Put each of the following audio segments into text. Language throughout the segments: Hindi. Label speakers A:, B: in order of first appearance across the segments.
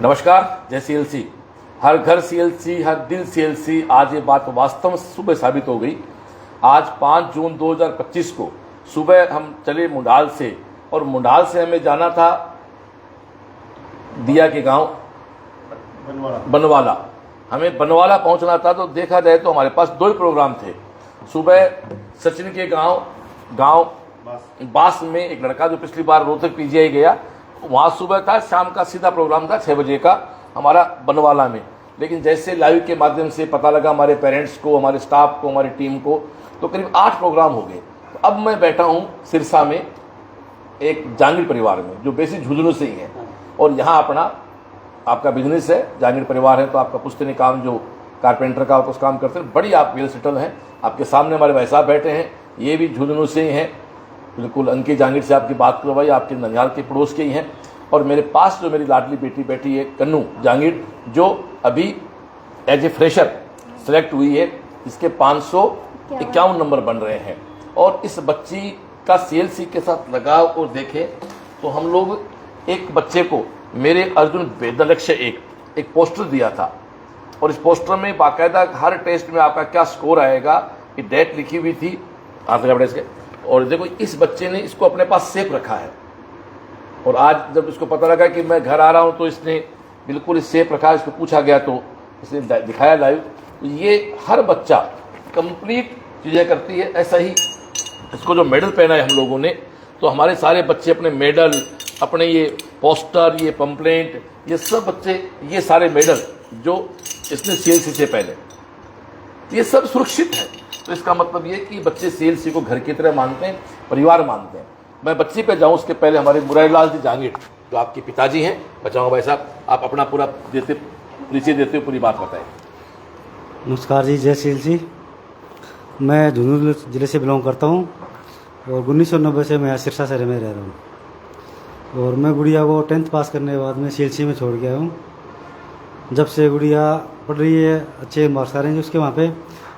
A: नमस्कार, जय सीएलसी। हर घर सीएलसी, हर दिल सीएलसी। आज ये बात वास्तव में सुबह साबित हो गई। आज 5 जून 2025 को सुबह हम चले मुंडाल से, और मुंडाल से हमें जाना था दिया के गांव बनवाला। हमें बनवाला पहुंचना था, तो देखा जाए तो हमारे पास 2 ही प्रोग्राम थे। सुबह सचिन के गांव बास में एक लड़का जो पिछली बार रोहतक पीजीआई गया, वहाँ सुबह था। शाम का सीधा प्रोग्राम था 6 बजे का हमारा बनवाला में। लेकिन जैसे लाइव के माध्यम से पता लगा हमारे पेरेंट्स को, हमारे स्टाफ को, हमारी टीम को, तो करीब 8 प्रोग्राम हो गए। तो अब मैं बैठा हूँ सिरसा में एक जांगीर परिवार में, जो बेसिक झुंझुनू से ही है, और यहाँ आपका बिजनेस है, जांगीर परिवार है, तो आपका पुश्तैनी काम जो कारपेंटर का उस काम करते हैं, बड़ी आप वेल सेटल हैं। आपके सामने हमारे भाई साहब बैठे हैं, ये भी झुंझुनू से ही हैं, बिल्कुल अंकी जांगीर से आपकी बात करवाई, आपके ननिहाल के पड़ोस के ही हैं। और मेरे पास जो मेरी लाडली बेटी बैठी है कन्नू जांगीर, जो अभी एज ए फ्रेशर सेलेक्ट हुई है, इसके 551 नंबर बन रहे हैं। और इस बच्ची का सीएलसी के साथ लगाव और देखें तो हम लोग एक बच्चे को, मेरे अर्जुन वेदलक्ष्य एक पोस्टर दिया था, और इस पोस्टर में बाकायदा हर टेस्ट में आपका क्या स्कोर आएगा ये डेट लिखी हुई थी के। और देखो इस बच्चे ने इसको अपने पास सेफ रखा है, और आज जब इसको पता लगा कि मैं घर आ रहा हूँ तो इसने बिल्कुल सेफ रखा। इसको पूछा गया तो इसने दिखाया लाइव। तो ये हर बच्चा कंप्लीट चीज़ें करती है। ऐसा ही इसको जो मेडल पहना है हम लोगों ने, तो हमारे सारे बच्चे अपने मेडल, अपने ये पोस्टर, ये पंपलेट, ये सब बच्चे, ये सारे मेडल जो इसने सीएलसी से पहले, ये सब सुरक्षित है। तो इसका मतलब ये कि बच्चे सीएलसी को घर की तरह मानते हैं, परिवार मानते हैं। मैं बच्ची पे जाऊं उसके पहले हमारे मुरारीलाल जी जांगीर, जो आपके पिताजी हैं, बचाऊंगा भाई साहब, आप अपना पूरा परिचय देते हुए पूरी बात बताएं।
B: नमस्कार जी, जय सीएलसी। मैं झुंझुनू जिले से बिलोंग करता हूं, और 1990 से मैं सिरसा शहर में रह रहा हूं। और मैं गुड़िया को 10th पास करने के बाद में सीएलसी में छोड़ गया हूं। जब से गुड़िया पढ़ रही है, अच्छे मार्क्स आ रहे हैं जी उसके वहाँ पे,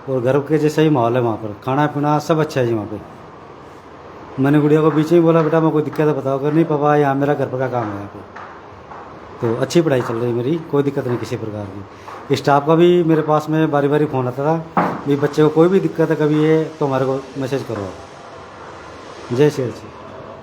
B: और घर के जैसा ही माहौल है वहाँ पर, खाना पीना सब अच्छा है जी वहाँ पे। मैंने गुड़िया को बीच में बोला, बेटा मैं कोई दिक्कत है बताओ। कर नहीं पापा, यहाँ मेरा घर पर का काम है यहाँ पे। तो अच्छी पढ़ाई चल रही है मेरी, कोई दिक्कत नहीं किसी प्रकार की। स्टाफ का भी मेरे पास में बारी बारी फ़ोन आता था भी बच्चे को कोई भी दिक्कत है कभी है तो हमारे को मैसेज करो। जय सीएलसी।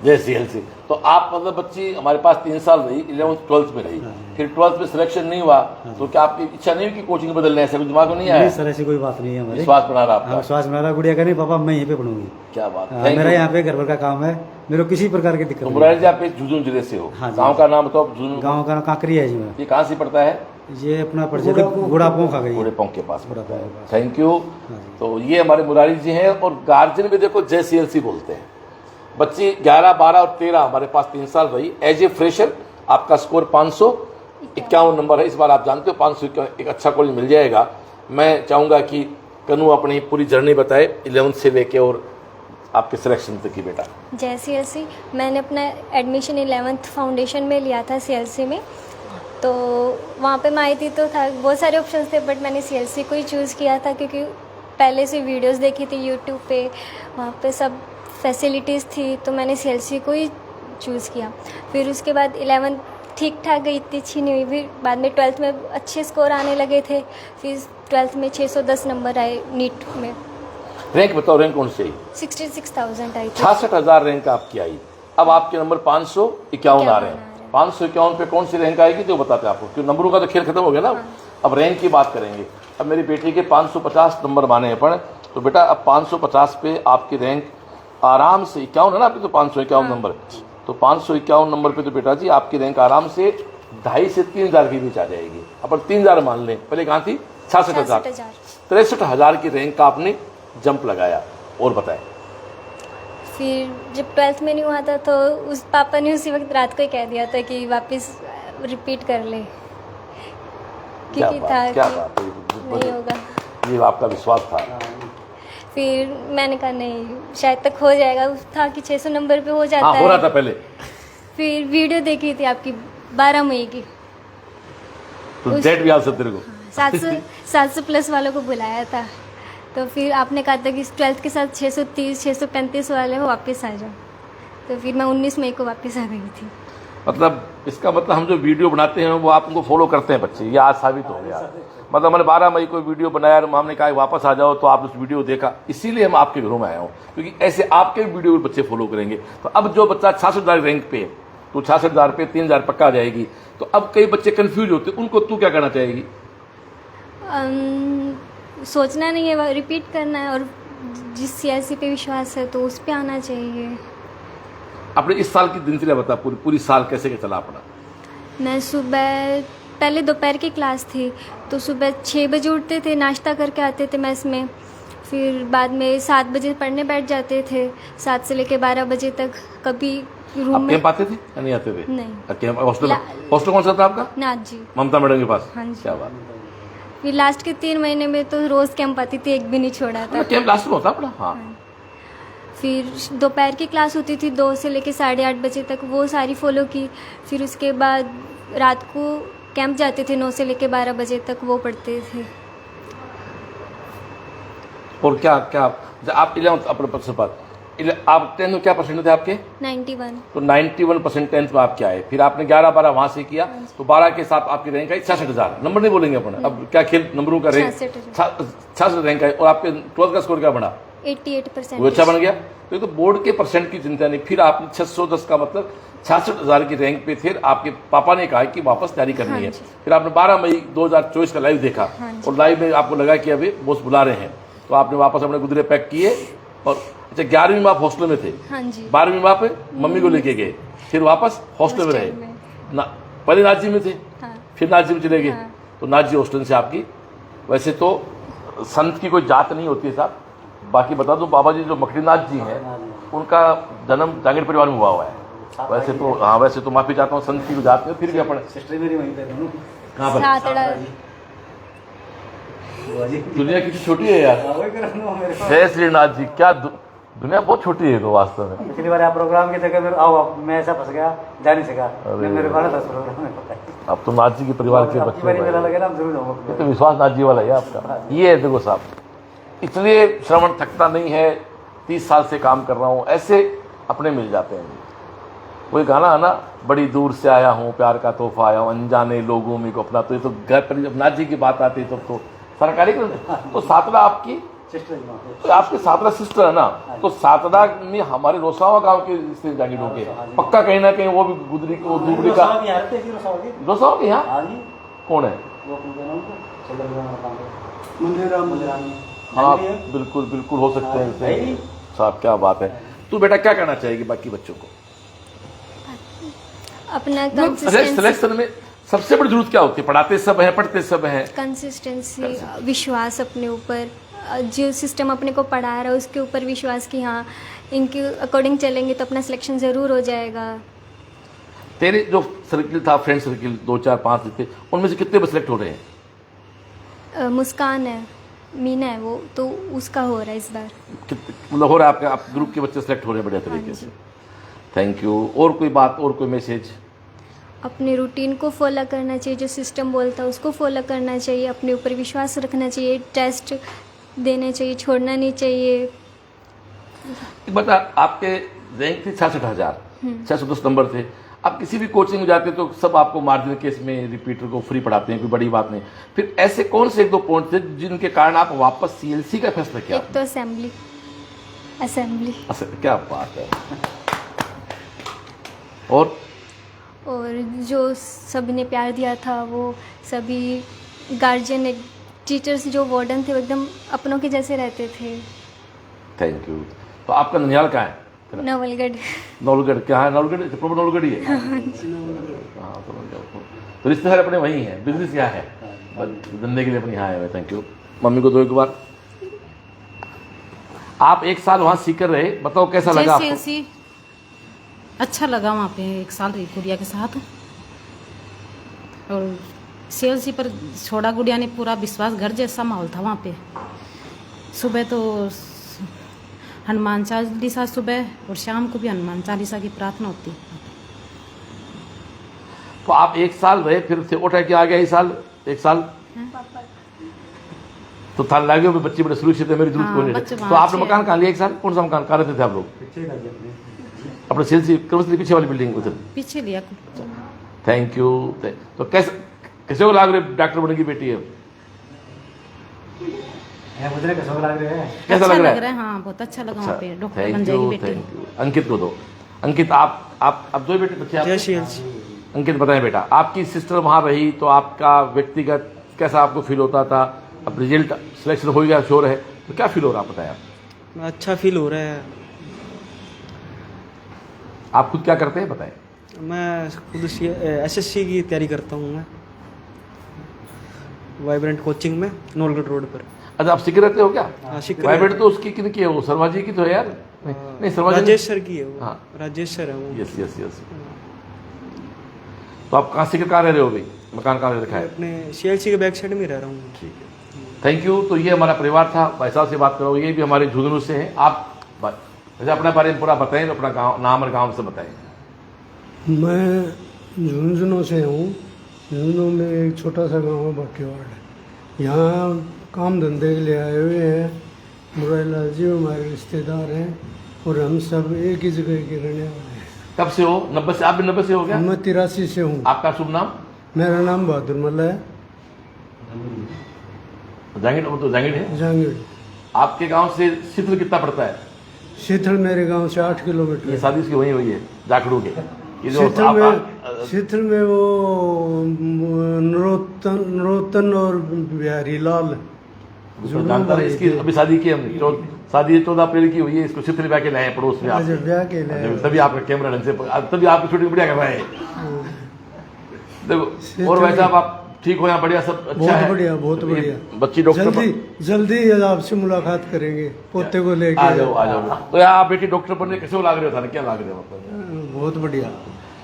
A: जय सीएलसी। तो आप मतलब बच्ची हमारे पास 3 साल रही, 11th 12th में रही, फिर 12th में सिलेक्शन नहीं हुआ, तो क्या आपकी इच्छा नहीं हुई कि कोचिंग बदलने, ऐसा कुछ दिमाग में नहीं आया?
B: सर ऐसी कोई बात नहीं है हमारी।
A: विश्वास बना रहा आपका?
B: विश्वास बना रहा। गुड़िया का नहीं पापा मैं यहीं पे पढ़ूंगी।
A: क्या बात है,
B: मेरा यहाँ पे घर भर का काम है, मेरे को किसी प्रकार की दिक्कत नहीं।
A: मुरारी जी, आप झुंझुनू जिले से हो? गाँव का नाम बताओ।
B: गाँव का नाम कांकरी है जी मेरा।
A: ये कहाँ से पड़ता है?
B: ये अपना परिचय गुड़ापोंख आ गई,
A: गुड़ापोंख के पास। Thank you. तो ये हमारे मुरारी जी हैं, और गार्जियन भी देखो जय सीएलसी बोलते हैं। बच्ची 11, 12 और 13 हमारे पास 3 साल रही एज ए फ्रेशर। आपका स्कोर 551 नंबर है। इस बार आप जानते हो 551 एक अच्छा कॉलेज मिल जाएगा। मैं चाहूँगा कि कन्नू अपनी पूरी जर्नी बताए 11th से लेके और आपके सिलेक्शन तक की। बेटा
C: जय सीएलसी। मैंने अपना एडमिशन 11th फाउंडेशन में लिया था सीएलसी में। तो वहाँ पे मैं आई थी तो था बहुत सारे ऑप्शंस थे, बट मैंने सीएलसी को ही चूज़ किया था क्योंकि पहले से वीडियोस देखी थी यूट्यूब पे, वहाँ पे सब फैसिलिटीज़ थी, तो मैंने सीएलसी को ही चूज़ किया। फिर उसके बाद 11th ठीक ठाक गई, इतनी अच्छी नहीं हुई। फिर बाद में 12th में अच्छे स्कोर आने लगे थे। फिर 12th में 610 नंबर आए नीट में।
A: रैंक बताओ, रैंक कौन सी आई?
C: 66,000 आई थी।
A: 66,000 रैंक आपकी आई। अब आपके नंबर 551 आ रहे हैं। 551 पे कौन सी रैंक आएगी तो बताते हैं आपको, क्योंकि नंबरों का तो खेल खत्म हो गया ना। अब रैंक की बात करेंगे। अब मेरी बेटी के 550 नंबर माने हैं पढ़, तो बेटा अब 550 पे आपकी रैंक आराम से 51 है ना आपकी, तो 551 नंबर, तो 551 नंबर पे तो बेटा जी आपकी रैंक आराम से 2,500 से 3,000 के बीच आ जाएगी। अपन 3,000 मान लें, पहले कहाँ थी? 66,000। 63,000 की रैंक का आपने जंप लगाया। और बताएं।
C: फिर जब 12th में नहीं हुआ था तो उस पापा ने उसी वक्त रात को ही कह दिया था कि वापस रिपीट कर ले, क्योंकि था
A: क्या
C: कि
A: बात
C: नहीं होगा।
A: ये आपका विश्वास था।
C: फिर मैंने कहा नहीं, शायद तक हो जाएगा। था कि 600 नंबर पे हो जाता है।
A: हो रहा था पहले।
C: फिर वीडियो देखी थी आपकी 12 मई की,
A: तो डेट भी याद तेरे को?
C: 700 प्लस वालों को बुलाया था। तो फिर आपने कहा था कि 12th के साथ 630, 635 वाले हो वापस आ जाओ। तो फिर मैं 19 मई को वापस आ गई थी।
A: मतलब इसका मतलब हम जो वीडियो बनाते हैं वो आप उनको फॉलो करते हैं बच्चे, ये आज साबित हो गया। मतलब मैंने 12 मई को वीडियो बनाया और हमने कहा वापस आ जाओ, तो आप उस वीडियो देखा, इसीलिए हम आपके घरों में आया हूँ, क्योंकि ऐसे आपके वीडियो बच्चे फॉलो करेंगे। तो अब जो बच्चा 66,000 रैंक पे, तो 66,000 पे 3,000 पक्का आ जाएगी। तो अब कई बच्चे कंफ्यूज होते, उनको तू क्या कहना चाहेगी?
C: सोचना नहीं है, रिपीट करना है, और जिस CLC पे विश्वास है तो उस पे आना चाहिए।
A: अपने इस साल की दिनचर्या बता, पूरी साल कैसे के चला अपना?
C: मैं सुबह, पहले दोपहर की क्लास थी तो सुबह 6 बजे उठते थे, नाश्ता करके आते थे मेस में, फिर बाद में 7 बजे पढ़ने बैठ जाते थे, 7 से लेके 12 बजे तक। कभी रूम
A: आप
C: में
A: कैंप आते थे या नहीं आते थे?
C: नहीं।
A: कैंप हॉस्टल कौन सा था आपका?
C: नाथ जी,
A: ममता मैडम के पास?
C: हाँ जी।
A: क्या बात।
C: फिर लास्ट के 3 महीने में तो रोज कैंप आती थी, एक भी नहीं छोड़ा था।
A: कैंप लास्ट में होता अपना। हाँ।
C: फिर दोपहर की क्लास होती थी 2 से लेके 8:30 बजे तक, वो सारी फॉलो की। फिर उसके बाद रात को कैंप जाते थे 9 से लेके 12 बजे तक, वो पढ़ते थे।
A: और क्या क्या आप 11th अपने परसेंट पास, आप 10th में क्या परसेंट थे आपके?
C: 91। तो
A: 91% 10th में आप क्या है? फिर आपने 11-12 वहां से किया, तो 12 के साथ आपकी रैंक आई 66,000। नंबर नहीं बोलेंगे अपन, अब क्या खेल नंबरों का रैंक 66 रैंक आई। और आपके 12th का स्कोर क्या बना?
C: 88%।
A: वो अच्छा बन गया। तो ये तो बोर्ड के परसेंट की चिंता नहीं। फिर आपने 610 का मतलब 66,000 की रैंक पे थे। आपके पापा ने कहा कि वापस तैयारी करनी है। फिर आपने 12 मई 2024 का लाइव देखा, और लाइव में आपको लगा कि अभी बॉस बुला रहे हैं, तो आपने वापस अपने गुदरे पैक किए। और अच्छा, 11वीं में आप हॉस्टल में थे?
C: हाँ जी।
A: 12वीं में आप मम्मी को लेके गए, फिर वापस हॉस्टल में रहे ना? पहले नाथ जी में थे,
C: हाँ।
A: फिर नाथ जी में चले गए।
C: हाँ।
A: तो नाथ जी हॉस्टल से आपकी, वैसे तो संत की कोई जात नहीं होती है साहब। बाकी बता दो, बाबा जी जो मखरीनाथ जी हैं, उनका जन्म जांगीर परिवार में हुआ है। वैसे तो हाँ, वैसे तो माफी चाहता हूँ, संत की जात में, फिर भी अपने
B: सिस्टर मेरी वहीं पे दोनों।
A: कहाँ पर?
C: सातड़ा।
A: दुनिया कितनी छोटी है यार। जय श्रीनाथ जी, क्या दुनिया बहुत छोटी है तो वास्तव में।
B: पिछली बार आप प्रोग्राम की जगह फिर आओ, मैं ऐसा फंस गया, जा नहीं सका। मेरे को 10 प्रोग्राम में पता है।
A: अब तो नाथ जी के परिवार के बच्चे,
B: मेला लगे ना, जरूर जाऊंगा।
A: ये तो विश्वास नाथ जी वाला है आपका। ये है देखो साहब, इसलिए श्रवण थकता नहीं है, 30 साल से काम कर रहा हूँ, ऐसे अपने मिल जाते हैं। वही गाना है ना, बड़ी दूर से आया हूँ, प्यार का तोहफा आया हूँ, अनजाने लोगों में को अपना। तो ये तो घर पर जब नाथ जी की बात आती है तो सरकारी तो सातला आपकी तो आपके सातला सिस्टर है ना, तो सातला में हमारे रोसावा गांव के रिश्ते जागीर हो गए पक्का, कहीं ना कहीं वो भी गुदरी को दूबड़ी का रोसावा के यहाँ कौन है? हाँ बिल्कुल बिल्कुल हो सकते हैं साहब, क्या बात है। तू बेटा क्या कहना चाहेगी बाकी बच्चों को?
C: अपना
A: सिलेक्शन में सबसे बड़ी जरूरत क्या होती है? पढ़ाते सब हैं, पढ़ते सब हैं,
C: कंसिस्टेंसी, विश्वास अपने ऊपर, जो सिस्टम अपने को पढ़ा रहा है उसके ऊपर विश्वास कि हाँ इनके अकॉर्डिंग चलेंगे तो अपना सिलेक्शन ज़रूर हो जाएगा।
A: तेरे जो सर्किल था, फ्रेंड सर्किल 2 4 5 थे, उनमें से कितने सिलेक्ट हो रहे हैं?
C: मुस्कान है, मीना है, वो तो उसका हो रहा है इस बार।
A: मतलब हो रहा है आपका, आप ग्रुप के बच्चे सिलेक्ट हो रहे हैं बढ़िया तरीके से। Thank you. और कोई बात, और कोई मैसेज?
C: अपने रूटीन को फॉलो करना चाहिए, जो सिस्टम बोलता है उसको फॉलो करना चाहिए, अपने ऊपर विश्वास रखना चाहिए, टेस्ट देने चाहिए, छोड़ना नहीं चाहिए।
A: बता, आपके रैंक थी 66,000, 610 नंबर थे। आप किसी भी कोचिंग में जाते तो सब आपको मार्जिनल केस में रिपीटर को फ्री पढ़ाते हैं, कोई बड़ी बात नहीं। फिर ऐसे कौन से 1-2 पॉइंट थे जिनके कारण आप वापस CLC का फैसला किया?
C: एक तो असेंबली।
A: क्या बात है। और
C: जो सबने प्यार दिया था, वो सभी गार्जियन, टीचर्स, जो वार्डन थे, वो एकदम अपनों के जैसे रहते थे।
A: Thank you. तो आपका ननिहाल कहाँ है? नवलगढ़। क्या है नवलगढ़? प्रॉपर नवलगढ़ ही है। हाँ तो रिश्तेदार अपने वहीं हैं, बिजनेस यहाँ है, धंधे के लिए अपने यहाँ आए हुए। Thank you. मम्मी को दो एक बार। आप 1 साल वहाँ सीकर रहे, बताओ कैसा लगा आपको?
D: अच्छा लगा वहाँ पे 1 साल रही गुड़िया के साथ। और CLC पर छोड़ा गुड़िया ने, पूरा विश्वास, घर जैसा माहौल था वहाँ पे। सुबह तो हनुमान चालीसा सुबह, और शाम को भी हनुमान चालीसा की प्रार्थना होती।
A: तो आप 1 साल रहे, फिर से उठा के आ गया 1 साल। तो था लगे हुए बच्चे बड़े सुरक्षित है, मेरी जरूरत कोई नहीं। तो आपने मकान कहाँ लिया 1 साल? कौन सा मकान? कहाँ रहते थे आप लोग? अपने सीएलसी पीछे वाली बिल्डिंग उधर।
D: पीछे लिया।
A: Thank you. तो कैसे को लाग रहे डॉक्टर बनने की बेटी है?
B: मुझे कैसा लग रहा है?
A: कैसा
D: अच्छा
A: लग रहा है?
D: हाँ, बहुत अच्छा लगा वहाँ पे डॉक्टर
A: थैंक
D: बन जाएगी
A: यू,
D: बेटी।
A: Thank you. अंकित को दो। अंकित आप दो बेटे बच्चे आपके? अंकित बताएं बेटा, आपकी सिस्टर वहाँ रही तो आपका व्यक्तिगत कैसा आपको फील होता था? अब रिजल्ट सिलेक्शन हो गया, श्योर है, तो क्या फील हो रहा है बताएं आप?
E: अच्छा फील हो रहा है।
A: आप खुद क्या करते हैं बताएं?
E: मैं खुद एसएससी की तैयारी करता हूँ। मैं वाइब्रेंट कोचिंग में नौलगढ़ रोड पर।
A: अच्छा, आप सीख रहते हो क्या?
E: हाँ, सीख
A: वाइब्रेंट तो उसकी किन की है? वो शर्मा जी की तो है यार। नहीं शर्मा जी
E: राजेश सर की है वो।
A: हाँ।
E: राजेश सर है वो।
A: Yes yes yes. तो आप कहाँ सीख कहाँ रह रहे हो भाई? मकान कहाँ रखा है?
E: अपने सीएलसी के बैक साइड में रह रहा हूँ।
A: ठीक है, थैंक यू। तो ये हमारा परिवार था, भाई साहब से बात करो, ये भी हमारे झुंझुनू से हैं। आप वैसे अपने बारे में पूरा बताएं, अपना गाँव नाम और गाँव से बताएं।
F: मैं झुंझुनू से हूँ। झुंझुनू में एक छोटा सा गांव है बाटीवाड़। यहाँ काम धंधे के लिए आए हुए हैं। मुरारीलाल जी हमारे रिश्तेदार हैं और हम सब एक ही जगह के रहने वाले हैं।
A: कब से हो? 90 से? आप भी 90 से हो क्या?
F: मैं 83 से हूँ।
A: आपका शुभ नाम?
F: मेरा नाम बहादुर मल्ला है।
A: जांगिड़, वो तो जांगिड़ है।
F: जहांगीर।
A: आपके गांव से शीतल कितना पड़ता है?
F: शीतल मेरे गांव से 8 किलोमीटर
A: ये
F: है।
A: शादी इसकी वहीं हुई है जाखड़ू के। ये जो
F: शीतल में वो नरोत्तन और बिहारी लाल
A: जानता है। इसकी अभी शादी की हमने, शादी 14 अप्रैल की हुई है। इसको शीतल ब्याह के लाए हैं पड़ोस में आप।
F: ब्याह के लिए।
A: तभी आपका कैमरा ढंग से, तभी आपकी शूटिंग बढ़िया कर रहे हैं। देखो, और वैसा आप ठीक हो यहाँ? बढ़िया, सब अच्छा
F: बहुत
A: है?
F: बढ़िया, बहुत बढ़िया।
A: बच्ची डॉक्टर
F: जल्दी आपसे मुलाकात करेंगे पोते को लेके।
A: आ जाओ आ जाओ। तो यहाँ आप बेटी डॉक्टर बनने कैसे लाग रहे हो था? क्या लाग रहे हो मतलब?
F: बहुत बढ़िया।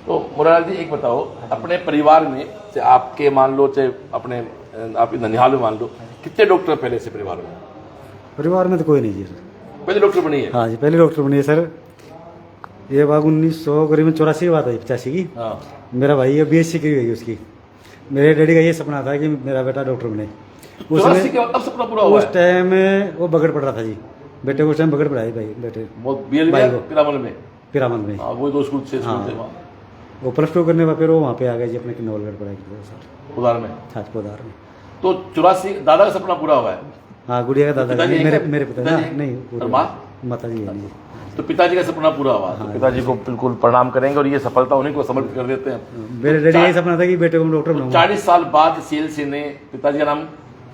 A: तो मुरारी जी एक बताओ, अपने परिवार में चाहे आपके मान लो, चाहे अपने आप ननिहाल में मान लो, कितने डॉक्टर पहले से परिवार में?
B: परिवार में तो कोई नहीं जी सर।
A: पहले डॉक्टर बनी है?
B: हाँ जी, पहले डॉक्टर बनी है सर। ये बाग 1900 करीबन 84 की बात है, 85 की।
A: हाँ।
B: मेरा भाई है BSc की हुई है उसकी। मेरे डैडी का ये सपना था कि मेरा बेटा डॉक्टर बने।
A: अब सपना पूरा हुआ
B: उस
A: है?
B: टाइम वो बगड़ पड़ रहा था जी बेटे को। उस टाइम बगड़ पढ़ाई भाई बेटे
A: वो BL
B: भाई को
A: पिरामल में।
B: पिरामल में।
A: हाँ, वो 2 स्कूल 6 स्कूल थे वहाँ।
B: वो +2 करने के बाद फिर वो वहाँ पे आ गए जी अपने नौलगढ़ पढ़ाई की सर।
A: उदार में?
B: हाँ, पोदार में।
A: तो 84 दादा का सपना पूरा हुआ है?
B: हाँ, गुड़िया का दादा
A: पिताजी
B: मेरे
A: हैं?
B: मेरे पिता
A: पिताजी?
B: नहीं,
A: और माँ?
B: माता जी है नहीं।
A: तो पिताजी का सपना पूरा हुआ। तो पिताजी को बिल्कुल प्रणाम करेंगे और ये सफलता उन्हीं को समर्पित कर देते हैं।
B: मेरे डैडी का ये सपना था कि बेटे को डॉक्टर बनाऊंगा।
A: 40 साल बाद CLC ने, पिताजी का नाम?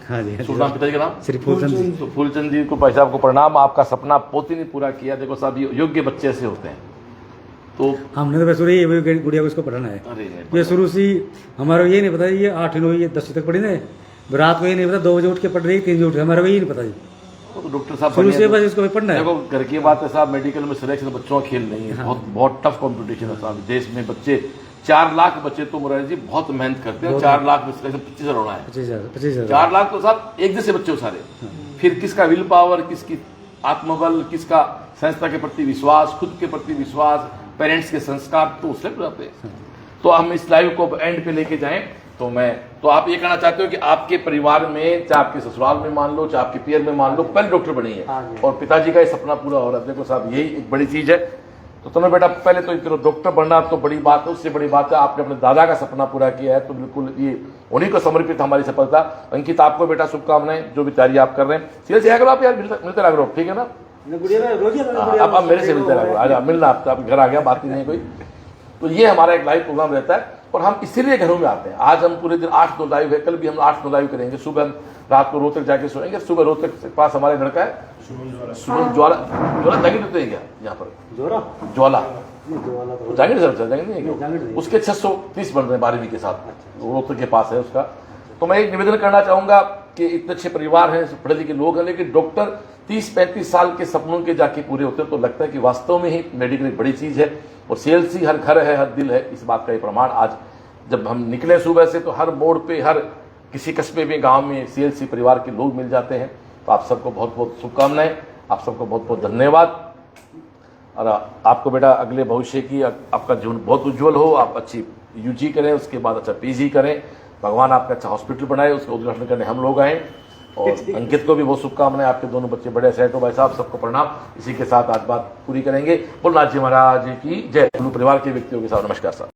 B: हाँ जी,
A: शुभ नाम पिताजी का नाम?
B: श्री फूलचंद जी।
A: तो फूलचंद जी को भाई साहब को प्रणाम। आपका सपना पोती ने पूरा किया। देखो साहब, योग्य बच्चे ऐसे होते हैं। तो
B: हमने तो शुरू ही गुड़िया को इसको पढ़ाना है।
A: अरे
B: ये शुरू से हमारा ये नहीं पता ये 8 9 ये 10 तक पढ़ी ना। रात को ये नहीं पता 2 बजे उठ के पढ़ रही, 3 बजे उठ के, हमारा ये नहीं पता जी।
A: तो डॉक्टर साहब
B: शुरू
A: बनिए
B: से
A: तो-
B: बस इसको पढ़ना है।
A: देखो घर की बात है साहब, मेडिकल में सिलेक्शन बच्चों का खेल नहीं है। बहुत बहुत टफ कंपटीशन है साहब। देश में बच्चे 4 लाख बच्चे, तो मुरारी जी बहुत मेहनत करते हैं। 4 लाख में सिलेक्शन 25,000 होना है।
B: 25,000
A: 4 लाख तो साहब एक जैसे बच्चे हो सारे। फिर किसका विल पावर, किसकी आत्मबल, किसका संस्था के प्रति विश्वास, खुद के प्रति विश्वास, पेरेंट्स के संस्कार, तो उससे जाते हैं। तो हम इस लाइव को एंड पे लेके जाएं तो आप ये कहना चाहते हो कि आपके परिवार में, चाहे आपके ससुराल में मान लो, चाहे आपके पियर में मान लो, पहले डॉक्टर बनी है और पिताजी का ये सपना पूरा हो रहा है। देखो साहब, यही एक बड़ी चीज है। तो तुम्हें बेटा पहले तो डॉक्टर बनना तो बड़ी बात है, उससे बड़ी बात है आपने अपने दादा का सपना पूरा किया है। तो बिल्कुल ये उन्हीं को समर्पित हमारी सफलता। अंकित, आपको बेटा शुभकामनाएं, जो भी तैयारी आप कर रहे हैं। सीरियस करो आप यार, मिलते रह करो, ठीक है ना? अब मेरे से मिलते रहो, मिलना आप घर आ गया, बात ही नहीं कोई। तो ये हमारा एक लाइव प्रोग्राम रहता है और हम इसीलिए घरों में आते हैं। आज हम पूरे दिन 8-9 लाइव है, कल भी हम 8-9 लाइव करेंगे। सुबह हम रात को रोहतक जाके सोएंगे। सुबह रोहतक के पास हमारे लड़का है सुमन ज्वाला जागीर देते हैं क्या यहाँ पर? ज्वाला जागीर सर जागीर नहीं है क्या? उसके 630 बन रहे हैं 12वीं के साथ, रोहतक के पास है उसका। तो मैं एक निवेदन करना चाहूंगा कि इतने अच्छे परिवार हैं, पढ़े लिखे लोग हैं, लेकिन डॉक्टर 30-35 साल के सपनों के जाके पूरे होते हैं। तो लगता है कि वास्तव में ही मेडिकल एक बड़ी चीज है और CLC हर घर है, हर दिल है। इस बात का ये प्रमाण आज जब हम निकले सुबह से, तो हर मोड़ पे, हर किसी कस्बे में, गांव में CLC परिवार के लोग मिल जाते हैं। तो आप सबको बहुत बहुत शुभकामनाएं, आप सबको बहुत बहुत धन्यवाद। और आपको बेटा अगले भविष्य की, आपका जीवन बहुत उज्जवल हो। आप अच्छी UG करें, उसके बाद अच्छा PG करें, भगवान आपका अच्छा हॉस्पिटल बनाए, उसका उद्घाटन करने हम लोग आए। और अंकित को भी बहुत शुभकामनाएं, आपके दोनों बच्चे बड़े सेट हो भाई साहब, सबको प्रणाम। इसी के साथ आज बात पूरी करेंगे। बोलनाथ जी महाराज की जय। परिवार के व्यक्तियों के साथ नमस्कार साहब।